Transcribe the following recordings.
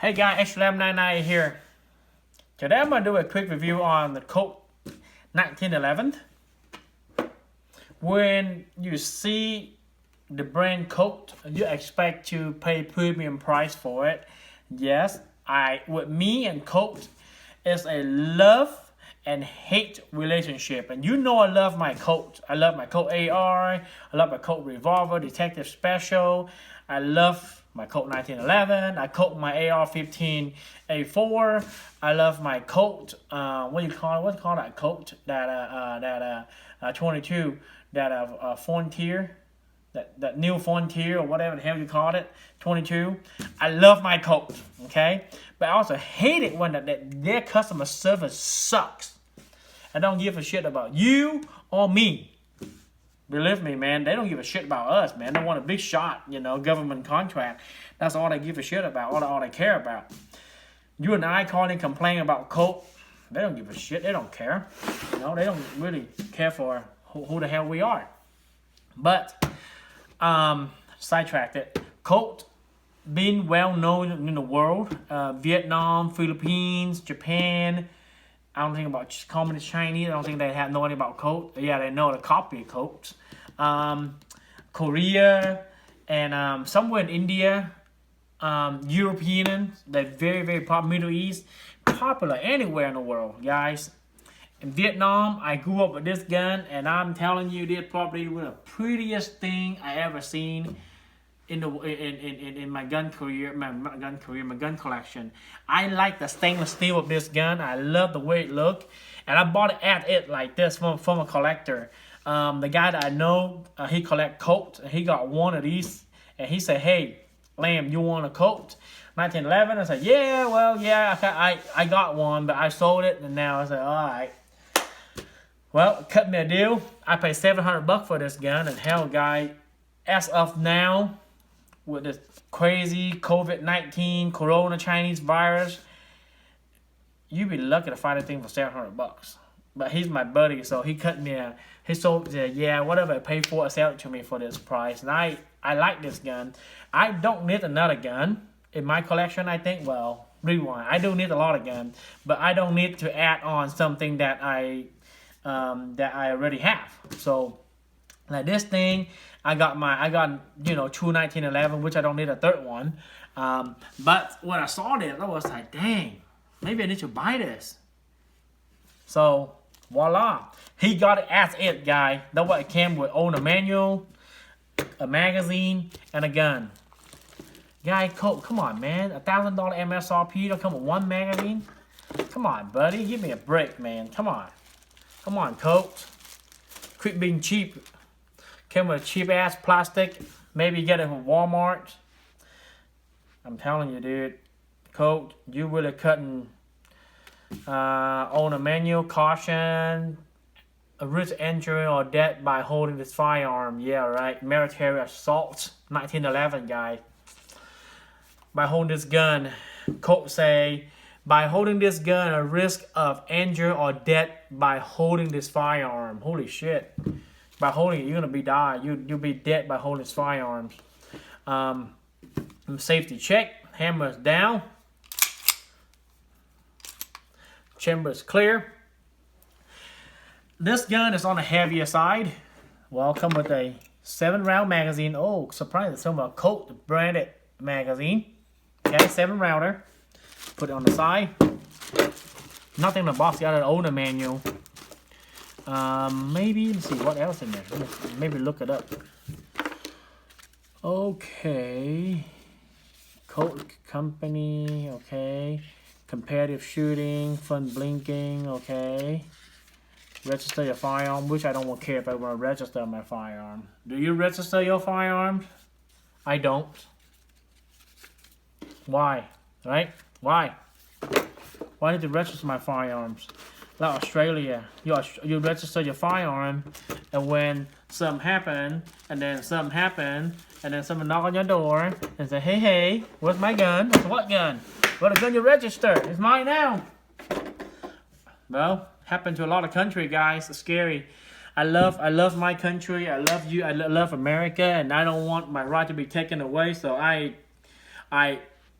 Hey guys, HLM99 here. Today I'm going to do a quick review on the Colt 1911. When you see the brand Colt, you expect to pay premium price for it. Yes, with me and Colt, it's a love and hate relationship. And you know I love my Colt. I love my Colt AR. I love my Colt Revolver, Detective Special. I love my Colt 1911. I Colt my AR-15 A4. I love my Colt. What do you call it? What's called that Colt? That 22. That Frontier. That new Frontier or whatever the hell you call it. 22. I love my Colt. Okay, but I also hate it when their customer service sucks. I don't give a shit about you or me. Believe me, man, they don't give a shit about us, man. They want a big shot, government contract. That's all they give a shit about, all they care about. You and I call and complain about Colt. They don't give a shit. They don't care. They don't really care for who the hell we are. But, sidetracked it. Colt, being well known in the world, Vietnam, Philippines, Japan. I don't think about communist Chinese. I don't think they have no idea about Colt. Yeah, they know the copy of Colt. Korea and somewhere in India, European. They're very, very popular. Middle East, popular anywhere in the world, guys. In Vietnam, I grew up with this gun, and I'm telling you, this probably was the prettiest thing I ever seen in my gun career, my gun collection. I like the stainless steel of this gun. I love the way it looked, and I bought it like this from a collector. The guy that I know, he collect Colt, and he got one of these, and he said, "Hey, Lamb, you want a Colt 1911?" I said, "Yeah, well, yeah, I got one, but I sold it, and now I said, all right." Well, cut me a deal. I paid $700 for this gun, and hell, guy, as of now, with this crazy COVID-19 Corona Chinese virus, you'd be lucky to find a thing for $700. But he's my buddy, so he cut me a. He sold, yeah, whatever I pay for it, sell it to me for this price. And I like this gun. I don't need another gun in my collection. I think, well, rewind. I do need a lot of guns, but I don't need to add on something that I already have. So, like this thing, I got two 1911, which I don't need a third one. But when I saw this, I was like, dang, maybe I need to buy this. So, voila. He got it as it, guy. That's what it came with. Own a manual, a magazine, and a gun. Guy, Colt, come on, man. $1,000 MSRP don't come with one magazine? Come on, buddy. Give me a break, man. Come on. Come on, Colt. Quit being cheap. Came with a cheap-ass plastic. Maybe you get it from Walmart. I'm telling you, dude. Colt, you really couldn't own a manual, caution, a risk injury or death by holding this firearm. Yeah, right. Military assault. 1911, guy. By holding this gun, Colt say, by holding this gun, a risk of injury or death by holding this firearm. Holy shit. By holding it, you're going to be die. You'll be dead by holding this firearms. Safety check. Hammers down. Chamber is clear. This gun is on the heavier side. Well, come with a 7-round magazine. Oh, surprising. Some of a Colt branded magazine. Okay, 7-rounder. Put it on the side. Nothing in the box. Got an older manual. Maybe, let's see what else in there. Maybe look it up. Okay. Colt company. Okay. Competitive shooting. Fun blinking. Okay. Register your firearm, which I don't care if I want to register my firearm. Do you register your firearms? I don't. Why? Right? Why? Why need to register my firearms? Like Australia, you register your firearm, and when something happen, and then something happen, and then someone knock on your door and say, hey, where's my gun? I said, what gun? Well, the gun you registered. It's mine now. Well, happened to a lot of country, guys. It's scary. I love my country. I love you. I love America, and I don't want my right to be taken away. So I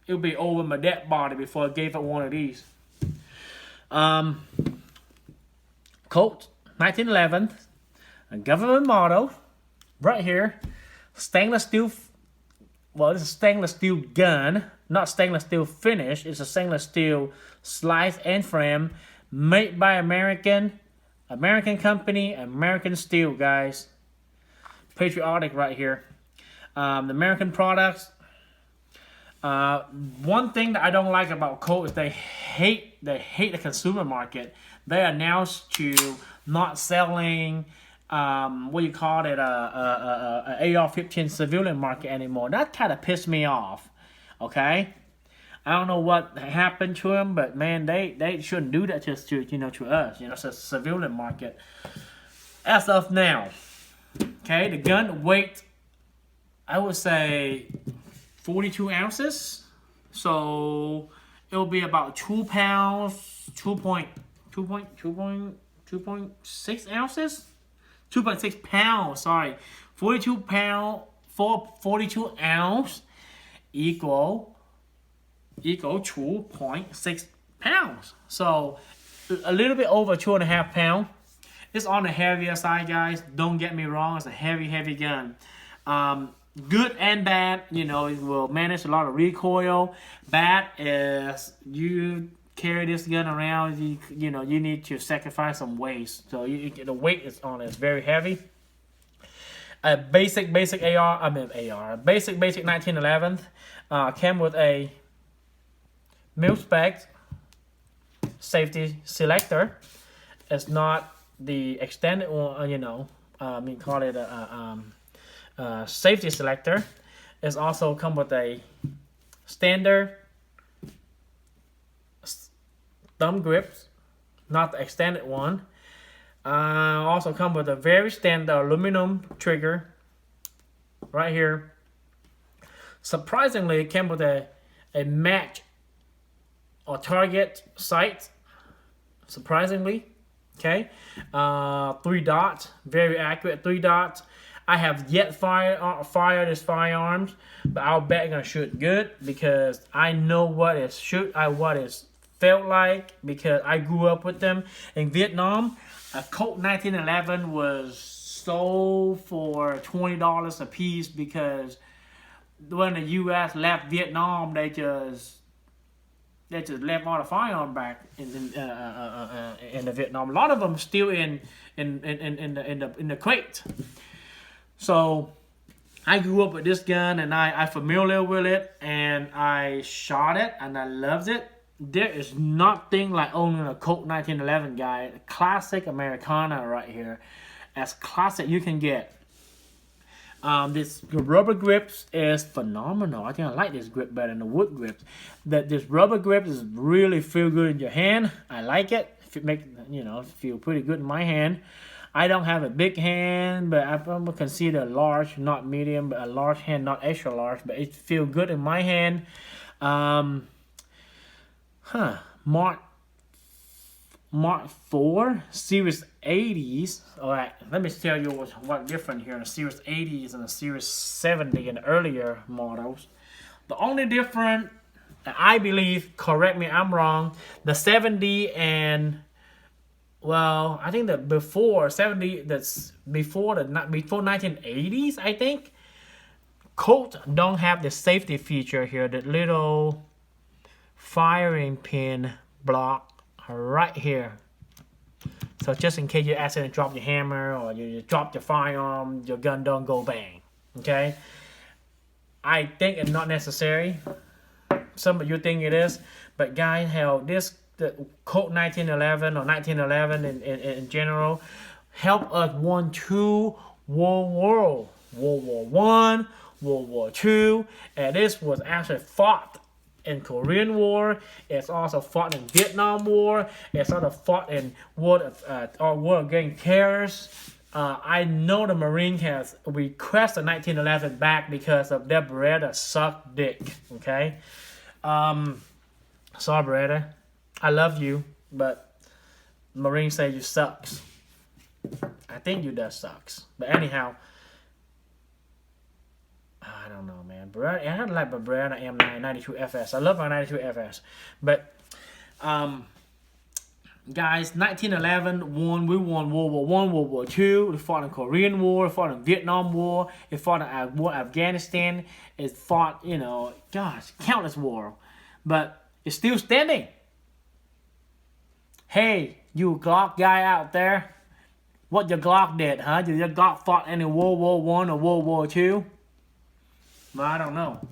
it'll be over my dead body before I gave up one of these. Colt 1911, a government model, right here, stainless steel. Well, this is a stainless steel gun, not stainless steel finish. It's a stainless steel slice and frame, made by American company, American steel, guys. Patriotic right here. The American products. One thing that I don't like about Colt is they hate the consumer market. They announced to not selling what you call it, a AR-15 civilian market anymore. That kind of pissed me off. Okay, I don't know what happened to them, but man, they shouldn't do that just to to us. It's a civilian market. As of now, okay, the gun weight, I would say 42 ounces, so it'll be about 2 pounds, 2.6 ounces, 2.6 pounds. Sorry, 42 ounce equal 2.6 pounds. So a little bit over 2.5 pounds. It's on the heavier side, guys. Don't get me wrong. It's a heavy gun. Good and bad. It will manage a lot of recoil. Bad is you carry this gun around. You need to sacrifice some weight. So the weight is on it. It's very heavy. A basic AR. Basic 1911 came with a mil-spec safety selector. It's not the extended one, call it a safety selector. It's also come with a standard thumb grips, not the extended one. Also come with a very standard aluminum trigger right here. Surprisingly, it came with a match or target sight. Surprisingly. Okay, 3 dots, very accurate 3 dots. I have yet fired this firearms, but I'll bet I'm gonna shoot good because I know what it's felt like because I grew up with them in Vietnam. A Colt 1911 was sold for $20 a piece because when the U.S. left Vietnam, they just left all the firearm back in the Vietnam. A lot of them still in the crate. So I grew up with this gun and I'm familiar with it and I shot it and I loved it. There is nothing like owning a Colt 1911, guy. Classic Americana right here, as classic you can get. This rubber grips is phenomenal. I think I like this grip better than the wood grips. This rubber grip is really feel good in your hand. I like it. It feel pretty good in my hand. I don't have a big hand, but I probably consider large, not medium, but a large hand, not extra large. But it feel good in my hand. Mark 4 Series 80s. All right, let me tell you what's different here in the Series 80s and the Series 70 and earlier models. The only difference, I believe, correct me, I'm wrong, the 70 and I think that before 70, that's before 1980s, I think. Colt don't have the safety feature here, the little firing pin block right here. So just in case you accidentally drop your hammer or you drop your firearm, your gun don't go bang. Okay? I think it's not necessary. Some of you think it is, but guys, the Colt 1911 or 1911 in general helped us won 2 World War I, World War II, and this was actually fought in Korean War. It's also fought in Vietnam War. It's also fought in war against terrorists. I know the Marine has requested 1911 back because of their Beretta suck dick. Okay, sorry Beretta, I love you, but Marine say you sucks. I think you does sucks. But anyhow, I don't know, man. I had like my Beretta M9 92 FS. I love my 92 FS, but guys, 1911 we won World War One, World War Two. We fought in Korean War, we fought in Vietnam War, we fought in war Afghanistan. It fought, you know, gosh, countless war, but it's still standing. Hey, you Glock guy out there, what your Glock did, huh? Did your Glock fought any World War One or World War Two? Well, I don't know.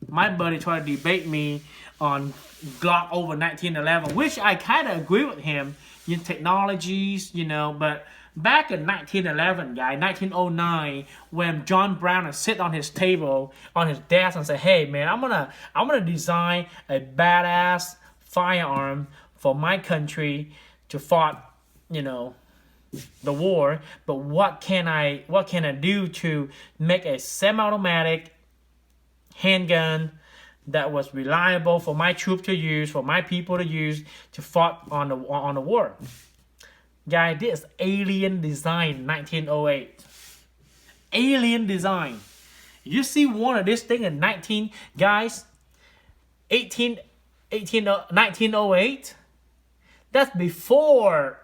My buddy tried to debate me on Glock over 1911, which I kind of agree with him. In technologies, you know, but back in 1911, guy, 1909, when John Brown would sit on his table, on his desk, and say, "Hey, man, I'm gonna design a badass firearm for my country to fight, you know, the war. But what can I do to make a semi-automatic handgun that was reliable for my troops to use, for my people to use to fight on the war?" Guy, this alien design 1908. Alien design. You see one of this thing in 1908? That's before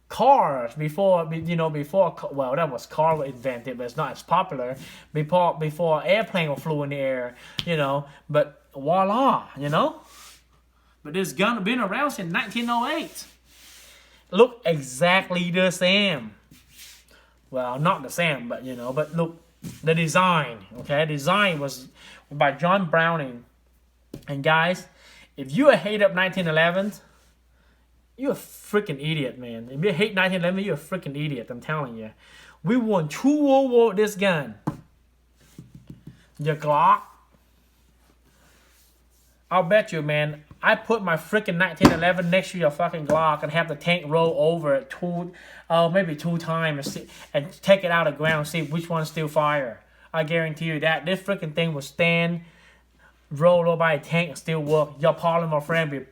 cars, before well, that was car was invented, but it's not as popular. Before airplane flew in the air, you know. But voila, you know. But this gun has been around since 1908. Look exactly the same. Well, not the same, but you know. But look, the design. Okay, design was by John Browning. And guys, if you hate up 1911. You're a freaking idiot, man. If you hate 1911, you're a freaking idiot. I'm telling you. We won 2 World War with this gun. Your Glock. I'll bet you, man. I put my freaking 1911 next to your fucking Glock and have the tank roll over it maybe 2 times and take it out of the ground and see which one still fire. I guarantee you that this freaking thing will stand, roll over by a tank and still work. Your polymer friend be.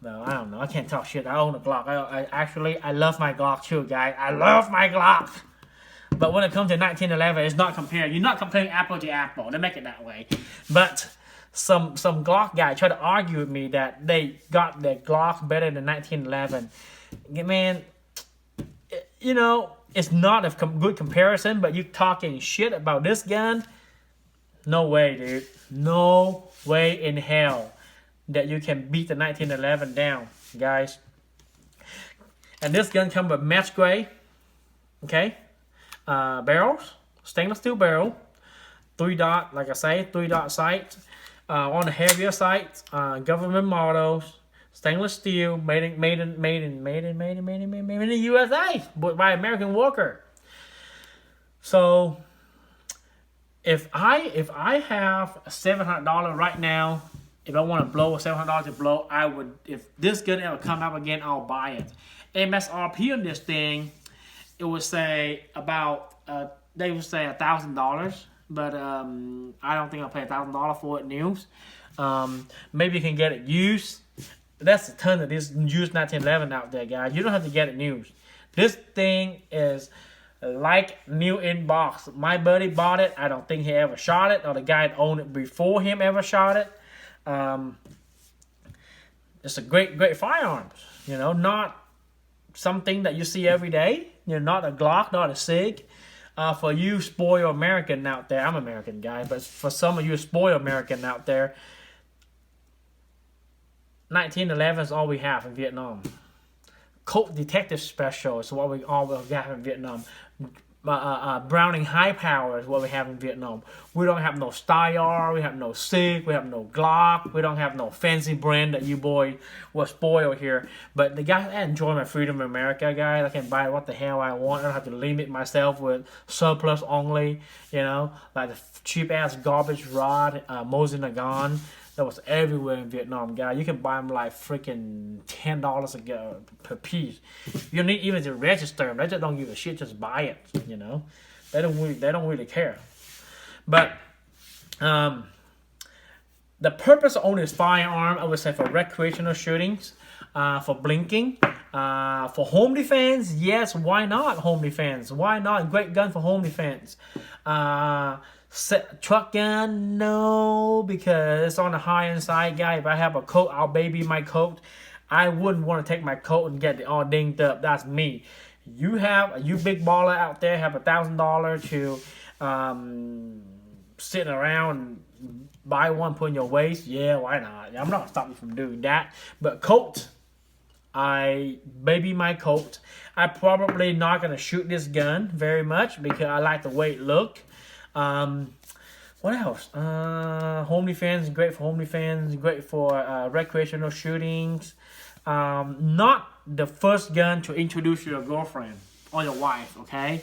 No, I don't know. I can't talk shit. I own a Glock. I love my Glock too, guys. I love my Glock. But when it comes to 1911, it's not compared. You're not comparing apple to apple. They make it that way. But some Glock guy tried to argue with me that they got their Glock better than 1911. Man, you know, it's not a good comparison, but you talking shit about this gun? No way, dude. No way in hell that you can beat the 1911 down, guys. And this gun comes with match gray, okay, barrels, stainless steel barrel, 3-dot, like I say, 3-dot sights. On the heavier sights, government models, stainless steel, made in the USA, but by American worker. So if I have $700 right now. If I want to blow $700 to blow, I would. If this gun ever come up again, I'll buy it. MSRP on this thing, it would say about they would say $1,000, but I don't think I'll pay $1,000 for it new. Maybe you can get it used. That's a ton of this used 1911 out there, guys. You don't have to get it used. This thing is like new in box. My buddy bought it. I don't think he ever shot it, or the guy that owned it before him ever shot it. It's a great firearm, you know, not something that you see every day. You know, not a Glock, not a SIG. For you spoiled American out there, I'm an American guy, but for some of you spoiled American out there, 1911 is all we have in Vietnam. Colt Detective Special is what we all have in Vietnam. Browning High Power is what we have in Vietnam. We don't have no Steyr, we have no SIG, we have no Glock, we don't have no fancy brand that you boy was spoiled here. But the guys, I enjoy my freedom in America, guys. I can buy what the hell I want. I don't have to limit myself with surplus only, you know, like the cheap ass garbage rod, Mosin Nagant. That was everywhere in Vietnam, guys. You can buy them like freaking $10 per piece. You don't need even to register them. They just don't give a shit. Just buy it. You know, they don't really care. But the purpose of owning this firearm, I would say, for recreational shootings, for blinking, For home defense, yes, why not home defense? Why not? Great gun for home defense. Truck gun, no, because it's on the high-end side, guy. If I have a Colt, I'll baby my Colt. I wouldn't want to take my Colt and get it all dinged up. That's me. You big baller out there have $1,000 to sitting around and buy one, put in your waist. Yeah, why not? I'm not stopping you from doing that. But Colt, I baby my Colt. I'm probably not gonna shoot this gun very much because I like the way it look. What else? Home defense, great for home defense, great for recreational shootings. Not the first gun to introduce your girlfriend or your wife, okay?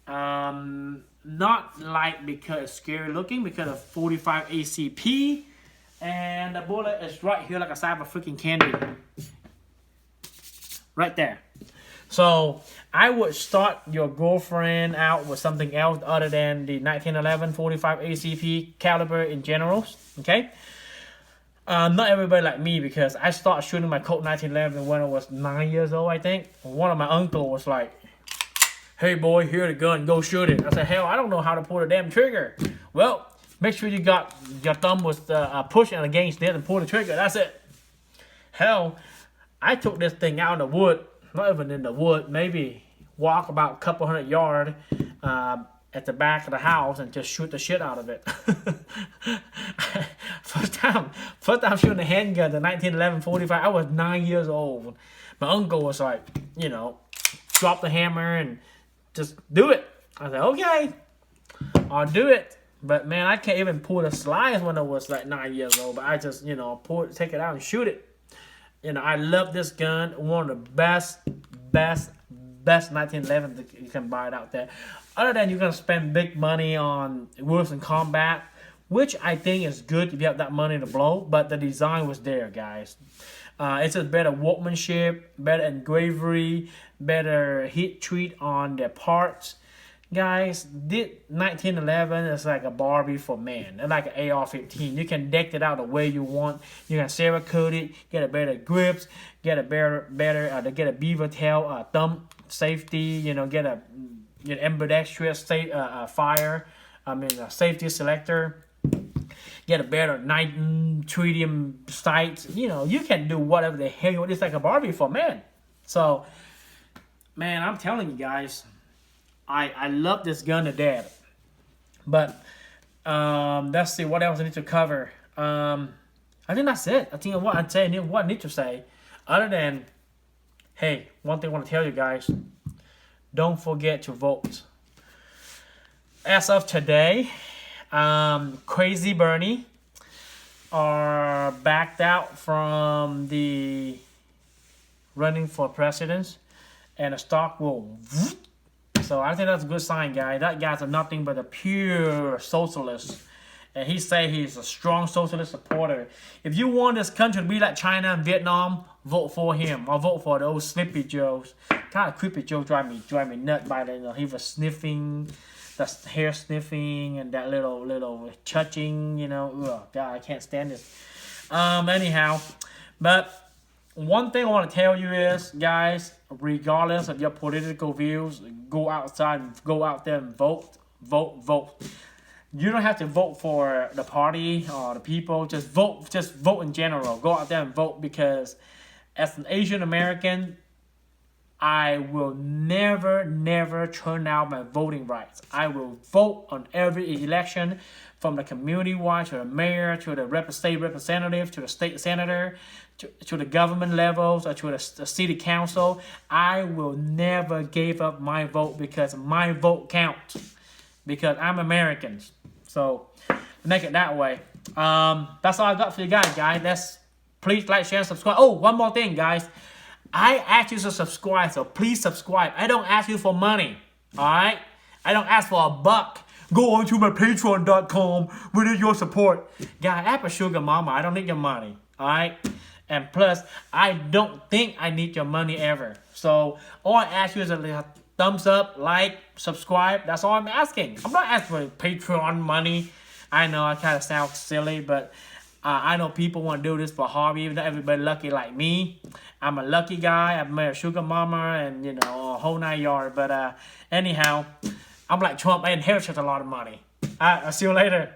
Not like because it's scary looking, because of 45 ACP, and the bullet is right here like a sack of freaking candy. Right there. So I would start your girlfriend out with something else other than the 1911 45 ACP caliber in general. Okay. Not everybody like me, because I started shooting my Colt 1911 when I was 9 years old, I think. One of my uncle was like, "Hey boy, here's the gun, go shoot it." I said, "Hell, I don't know how to pull the damn trigger." Well, make sure you got your thumb was pushing against it and pull the trigger. That's it. Hell, I took this thing out in the wood, not even in the wood, maybe walk about a couple hundred yards at the back of the house and just shoot the shit out of it. First time shooting a handgun, the 1911 45, I was 9 years old. My uncle was like, drop the hammer and just do it. I said, okay, I'll do it. But man, I can't even pull the slides when I was like 9 years old. But I just, take it out and shoot it. I love this gun. One of the best 1911 that you can buy it out there. Other than you're going to spend big money on Wilson Combat, which I think is good if you have that money to blow. But the design was there, guys. It's a better workmanship, better engraving, better heat treat on the parts. Guys, this 1911 is like a Barbie for men. It's like an AR-15. You can deck it out the way you want. You can Cerakote it, get a better grips, get a get a beaver tail thumb safety. Get a ambidextrous safety selector. Get a better night tritium sights. You can do whatever the hell you want. It's like a Barbie for men. So, man, I'm telling you guys, I love this gun to death. But let's see what else I need to cover. I think that's it. I think what I need to say, other than, hey, one thing I want to tell you guys, don't forget to vote. As of today, Crazy Bernie are backed out from the running for president, and the stock will. So I think that's a good sign, guys. That guy's nothing but a pure socialist. And he say he's a strong socialist supporter. If you want this country to be like China and Vietnam, vote for him. Or vote for those Snippy Joes. Kind of creepy Joe drive me nuts by that. He was sniffing, that's hair sniffing, and that little touching. Oh God, I can't stand this. Anyhow, but one thing I want to tell you is, guys, regardless of your political views, go out there and vote. You don't have to vote for the party or the people. Just vote in general. Go out there and vote, because as an Asian American, I will never turn out my voting rights. I will vote on every election, from the community watch to the mayor to the state representative to the state senator to the government levels or to the city council. I will never give up my vote, because my vote counts, because I'm American. So make it that way. That's all I got for you guys. Please like, share, and subscribe. Oh, one more thing, guys. I ask you to subscribe, so please subscribe. I don't ask you for money, all right? I don't ask for a buck. Go on to my patreon.com. We need your support. Guy, I'm a sugar mama. I don't need your money, all right? And plus, I don't think I need your money ever. So all I ask you is a thumbs up, like, subscribe. That's all I'm asking. I'm not asking for Patreon money. I know I kind of sound silly, but I know people want to do this for hobby. Not everybody lucky like me. I'm a lucky guy. I've married a sugar mama and, you know, a whole 9 yards. But anyhow, I'm like Trump. I inherited a lot of money. All right, I'll see you later.